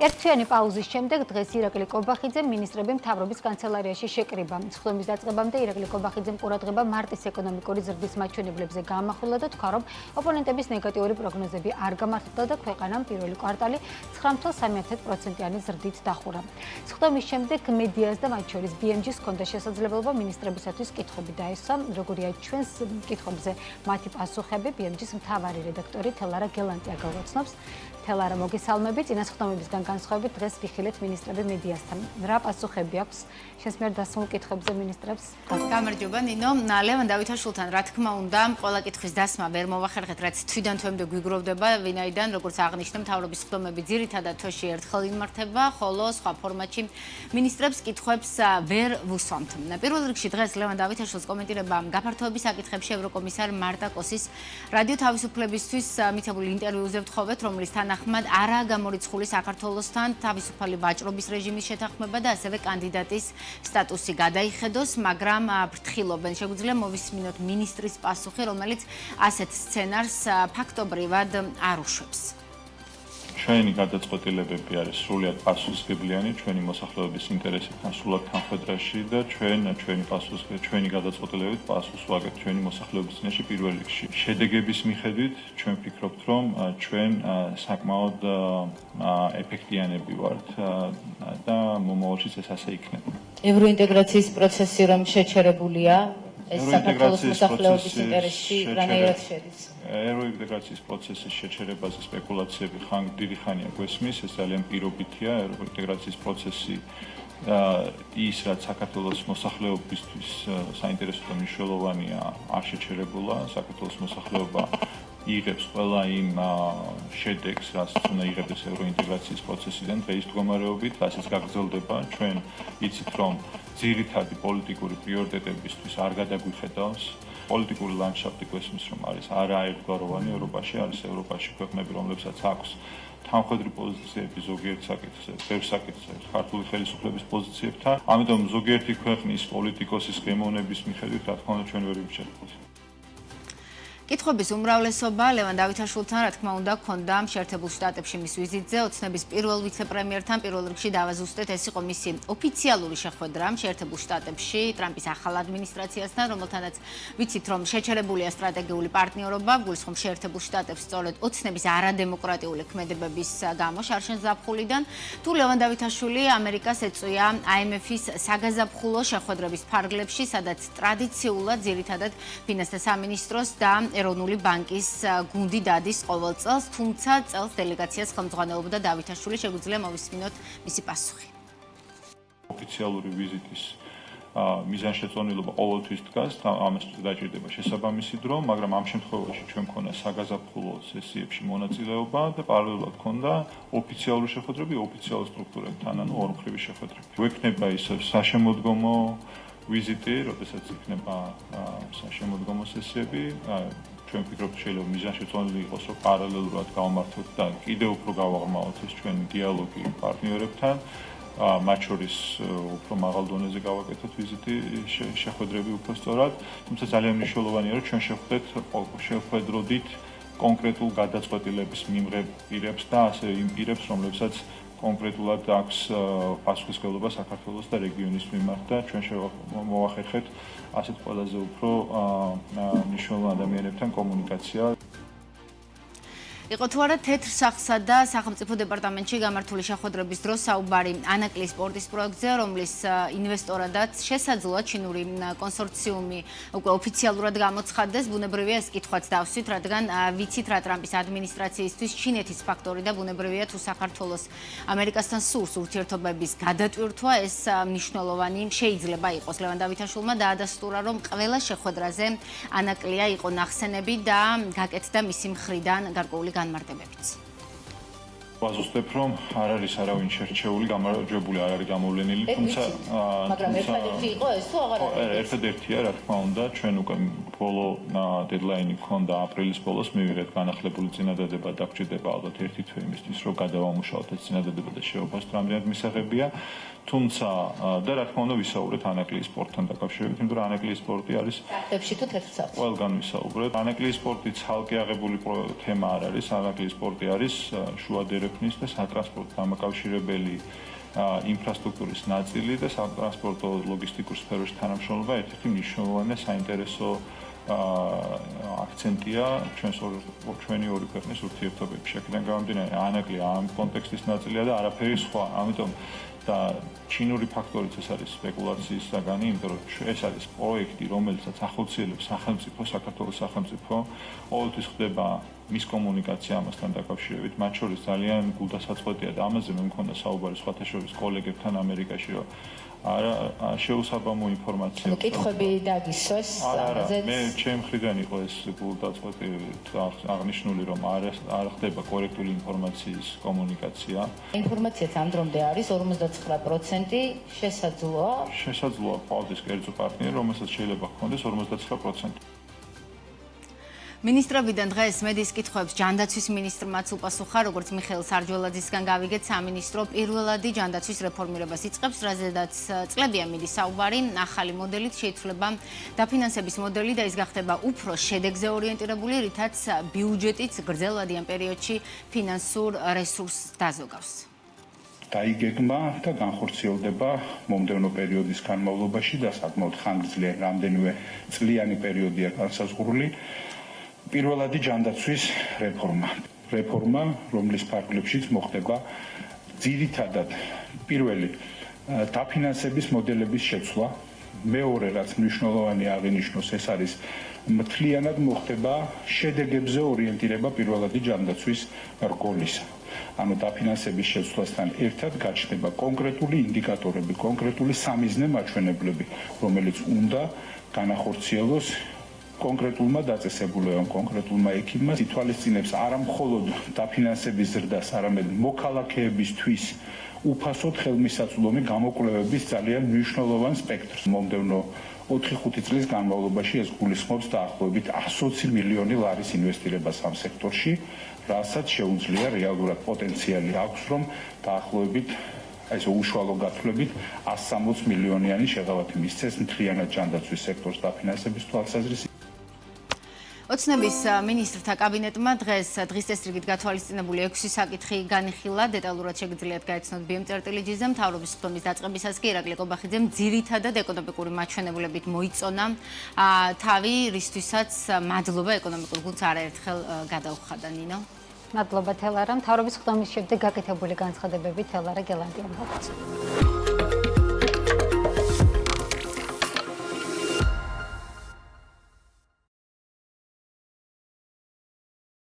ერთთვიანი პაუზის შემდეგ დღეს ირაკლი კობახიძემ მინისტრები მთავრობის კანცელარიაში შეკრიბა. Სხდომის დაწყებამდე ირაკლი კობახიძემ ყურადღება მარტის ეკონომიკური ზრდის მაჩვენებლებზე გაამახვილა და თქვა, რომ ოპონენტების ნეგატიური პროგნოზები არ გამართლდა და ქვეყანამ პირველი კვარტალი 9.3%-იანი ზრდით დახურა. სხდომის შემდეგ მედიას და მათ შორის BMG-ს ჰქონდა შესაძლებლობა მინისტრებისათვის კითხვები დაესვა, როგორია ჩვენს კითხვებზე მათი პასუხები. BMG-ს მთავარი რედაქტორი თელარა გელანტია გაუცნობს. თელარა, მოგესალმებით. წინა სხდომებისგან განსხვავებით დღეს ვიხილეთ მინისტრები მედიასთან. რა პასუხები აქვს შენს მიერ დასმულ კითხვებზე მინისტრებს? გამარჯობა ნინო. ლევან დავითაშვილთან რა თქმა უნდა, ყველა კითხვის დასმა ვერ მოვახერხეთ, რაც თვიდან თვემდე გვიგროვდება, ვინაიდან როგორც აღნიშნე, მთავრობის სხდომები ძირითადად თვეში ერთხელ იმართება, ხოლო სხვა ფორმატში მინისტრებს კითხვებს ვერ ვუსვამთ. პირველ რიგში დღეს ლევან დავითაშვილს კომენტირება გაფართოების საკითხებში ევროკომისარ მარტა კოსის რადიო თავისუფლებისთვის მიცემულ ინტერვიუზე ვთხოვეთ, რომლის თანახმად არაა გამორიცხული საქართველოსთან თავისუფალი ვაჭრობის რეჟიმის შეთანხმება და ასევე კანდიდატის სტატუსი გადაიხედოს, მაგრამ ფრთხილობენ. შეგვიძლია მოვისმინოთ მინისტრის პასუხი, რომელიც ასეთ სცენარს ფაქტობრივად არ უშვებს. ჩვენი გადაწყვეტილებები არის სრულიად პასუხისმგებლიანი ჩვენი მოსახლეობის ინტერესებთან სრულად თანხვედრაში და ჩვენი გადაწყვეტილებებით პასუხს ვაგებთ ჩვენი მოსახლეობის წინაშე პირველ რიგში. შედეგების მიხედვით ჩვენ ვფიქრობთ, რომ ჩვენ საკმაოდ ეფექტიანები ვართ და მომავალშიც ეს ასე იქნება. ევროინტეგრაციის პროცესი რომ შეჩერებულია, ეს საქართველოს მოსახლეობის ინტერესში რანაირად შედის? ევროინტეგრაციის პროცესის შეჩერებაზე სპეკულაციები დიდი ხანია გვესმის, ეს ძალიან პირობითია. ევროინტეგრაციის პროცესი ის რაც საქართველოს მოსახლეობისთვის საინტერესო და მნიშვნელოვანია არ შეჩერებულა. საქართველოს მოსახლეობა იღებს ყველა იმ შედეგს, რაც უნდა იღებდეს ევროინტეგრაციის პროცესიდან დღეის მდგომარეობით, რასაც გაგრძელდება. ჩვენ იცით, რომ ძირითადი პოლიტიკური პრიორიტეტებისთვის არ გადაგვიხედავს. პოლიტიკური ლანდშაფტი გვესმის, რომ არის არაერთგვაროვანი ევროპაში, არის ევროპაში ქვეყნები, რომლებსაც აქვს თანხმედრი პოზიციები ზოგიერთ საკითხზე, ბევრ საკითხზე, ქართული ხელისუფლების პოზიციებთან. ამიტომ ზოგიერთი ქვეყნის პოლიტიკოსის გემოვნების მიხედვით, რა თქმა უნდა, ჩვენ ვერ ვიჩერებთ. კითხვების უმრავლესობა ლევან დავითაშვილთან რა თქმა უნდა ჰქონდა შეერთებულ შტატებში მის ვიზიტზე. ოცნების პირველ ვიცე-პრემიერთან პირველ რიგში დავაზუსტეთ, ეს იყო მისი ოფიციალური შეხვედრა შეერთებულ შტატებში ტრამპის ახალ ადმინისტრაციასთან, რომელთანაც ვიცით, რომ შეჩერებულია სტრატეგიული პარტნიორობა, გულისხმობს შეერთებულ შტატებს სწორედ ოცნების არადემოკრატიული ქმედებების გამო შარშენ ზაფხულიდან. თუ ლევან დავითაშვილი ამერიკას ეწვია IMF-ის საგაზაფხულო შეხვედრების ფარგლებში, სადაც ტრადიციულად ძირითადად ფინანსთა სამინისტროს და ეროვნული ბანკის გუნდი დადის ყოველ წელს, თუმცა წელს დელეგაციას ხელმძღვანელობდა დავითაშვილი. შეგვიძლია მოვისმინოთ მისი პასუხი. ოფიციალური ვიზიტის მიზანშეწონილობა ყოველთვის დგას და ამას დაჭირდება შესაბამისი დრო, მაგრამ ამ შემთხვევაში ჩვენ მქონდა საგაზაფხულო სესიებში მონაწილეობა და პარალელურად მქონდა ოფიციალური შეხვედრები ოფიციალურ სტრუქტურებთან, ანუ ორმხრივი შეხვედრები. გვექნება ისევ საშემოდგომო ვიზიტი, როდესაც იქნება საშემოდგომო სესიები, ჩვენ ვფიქრობთ, შეიძლება მიზანშეწონილი იყოს, რომ პარალელურად გავმართოთ და კიდევ უფრო გავაღრმავოთ ეს ჩვენი დიალოგი პარტნიორებთან, მათ შორის უფრო მაღალ დონეზე გავაკეთოთ ვიზიტი, შეხვედრები უფრო სწორად, თუმცა ძალიან მნიშვნელოვანია, რომ ჩვენ შევხვედროდით კონკრეტულ გადაწყვეტილების მიმღებ პირებს და ასევე იმ პირებს, რომლებსაც კონკრეტულად აქვს პასუხისმგებლობა საქართველოს და რეგიონის მიმართ და ჩვენ მოვახერხეთ ასეთ ყველაზე უფრო მნიშვნელოვან ადამიანებთან კომუნიკაცია. იყო თუ არა თეთრ სახლსა და სახელმწიფო დეპარტამენტში გამართული შეხვედრების დროს საუბარი ანაკლის სპორტის პროექტზე, რომლის ინვესტორადაც შესაძლოა ჩინური კონსორციუმი უკვე ოფიციალურად გამოცხადდეს. ბუნებრივია ეს კითხვაც დავსვით, რადგან ვიცით რა ტრამპის ადმინისტრაციისთვის ჩინეთის ფაქტორი და ბუნებრივია თუ საქართველოს ამერიკასთან სურს ურთიერთობების გადატვირთვა, ეს მნიშვნელოვანი შეიძლება იყოს. ლევან დავითაშვილმა დაადასტურა, რომ ყველა შეხვედრაზე ანაკლია იყო ნახსენები და გაკეთდა მისი მხრიდან გარკვეული განმარტებებიც. ვაზუსტებ, რომ არ არის არავინ შერჩეული, გამარჯვებული არ არის გამოვლენილი, თუმცა მაგრამ ერთადერთი იყო ეს თუ აღარ არის? ერთადერთია, რა თქმა უნდა, ჩვენ უკვე ბოლო დედლაინი გქონდა აპრილის ბოლოს მივიღეთ განახლებული წინადადება და გვჭირდება ალბათ ერთი თვე იმისთვის, რომ გადავამუშავოთ ეს წინადადება და შევაფასოთ რამდენად მისაღებია. თუმცა და რა თქმა უნდა ვისაუბრეთ ანაკლის სპორტთან დაკავშირებით, იმიტომ რომ ანაკლის სპორტი არის ფაქტებში თუ თეთრ სახლში. ყველგან ვისაუბრეთ. ანაკლის სპორტი ცალკე აღებული თემა არ არის, ანაკლის სპორტი არის შუადერე შექმნის და სატრანსპორტო დამაკავშირებელი ინფრასტრუქტურის ნაწილი და სატრანსპორტო ლოგისტიკურ სფეროში თანამშრომლობა ერთ-ერთი მნიშვნელოვანი საინტერესო აქცენტია ჩვენი ორი ქვეყნის ურთიერთობებში. აქედან გამომდინარე, ანაკლი ამ კონტექსტის ნაწილია და არაფერი სხვა. ამიტომ და ჩინური ფაქტორიც ეს არის სპეკულაციის საგანი, იმიტომ რომ ეს არის პროექტი, რომელსაც ახორციელებს სახელმწიფო, საქართველოს სახელმწიფო, ყოველთვის ხდება მის კომუნიკაცია ამასთან დაკავშირებით, მათ შორის ძალიან გულდასაწყვეტია და ამაზე მე მქონდა საუბარი სხვათა შორის კოლეგებთან ამერიკაში, რომ არა შეუსაბამო ინფორმაცია. კითხვები დაგისვეს ამაზეც. მე ჩემ მხრიდან იყო ეს გულდაწყვეტი აღნიშნული, რომ არ ხდება კორექტული ინფორმაციის კომუნიკაცია. ინფორმაციაც ამ დრომდე არის 59% შესაძლოა. შესაძლოა ყავდეს კერძო პარტნიორი, რომელსაც შეიძლება ჰქონდეს 59%. მინისტრებიდან დღეს მედიის კითხვებს ჯანდაცვის მინისტრმაც უპასუხა, როგორც მიხეილ სარჯველაძისგან გავიგეთ, სამინისტრო პირველადი ჯანდაცვის რეფორმირებას იწყებს, რაზედაც წლებია მიდის საუბარი, ახალი მოდელით შეიცვლება დაფინანსების მოდელი და ის გახდება უფრო შედეგზე ორიენტირებული, რითაც ბიუჯეტიც გრძელვადიან პერიოდში ფინანსურ რესურსს დაზოგავს. დაიგეგმა და განხორციელდება მომდევნო პერიოდის განმავლობაში და საკმაოდ ხანგრძლივი რამდენიმე წლიანი პერიოდია განსაზღვრული. პირველადი ჯანდაცვის რეფორმა, რომლის ფარგლებშიც მოხდება ძირითადად პირველი დაფინანსების მოდელების შეცვლა, მეორე რაც მნიშვნელოვანი აღინიშნოს, ეს არის მთლიანად მოხდება შედეგებზე ორიენტირება პირველადი ჯანდაცვის რგოლისა. ანუ დაფინანსების შეცვლასთან ერთად გაჩნდება კონკრეტული ინდიკატორები, კონკრეტული სამიზნე მაჩვენებლები, რომელიც უნდა განახორციელოს კონკრეტულმა დაწესებულებამ, კონკრეტულმა ექიმმა ითვალისწინებს არა მხოლოდ დაფინანსების ზრდას, არამედ მოქალაქეებისთვის უფასოდ ხელმისაწვდომი გამოკვლევების ძალიან მნიშვნელოვან სპექტრს. მომდევნო 4-5 წლის განმავლობაში ეს გულისხმობს დაახლოებით 120 მილიონი ლარის ინვესტირებას ამ სექტორში, რასაც შეუძლია რეალურად პოტენციალი აქვს, რომ დაახლოებით ეს უშუალო გათვლებით 160 მილიონიანი შეღავათი მისცეს მთლიანად ჯანდაცვის სექტორს დაფინანსების თვალსაზრისით. ოცნების მინისტრთა კაბინეტმა დღეს დღის წესრიგით გათვალისწინებული 6 საკითხი განიხილა. დეტალურად შეგიძლიათ გაეცნოთ BM-წერტილი-ჟ-ზე. მთავრობის ხდომის დაწყებისას კი ირაკლი ყობახიძემ ძირითადად ეკონომიკური მაჩვენებლებით მოიწონა თავი, რისთვისაც მადლობა ეკონომიკურ გუნდს არაერთხელ გადაუხადა. ნინო. მადლობა თელარა. მთავრობის ხდომის შემდეგ გაკეთებული განცხადებებით თელარა გელანდიამ გავაცნო.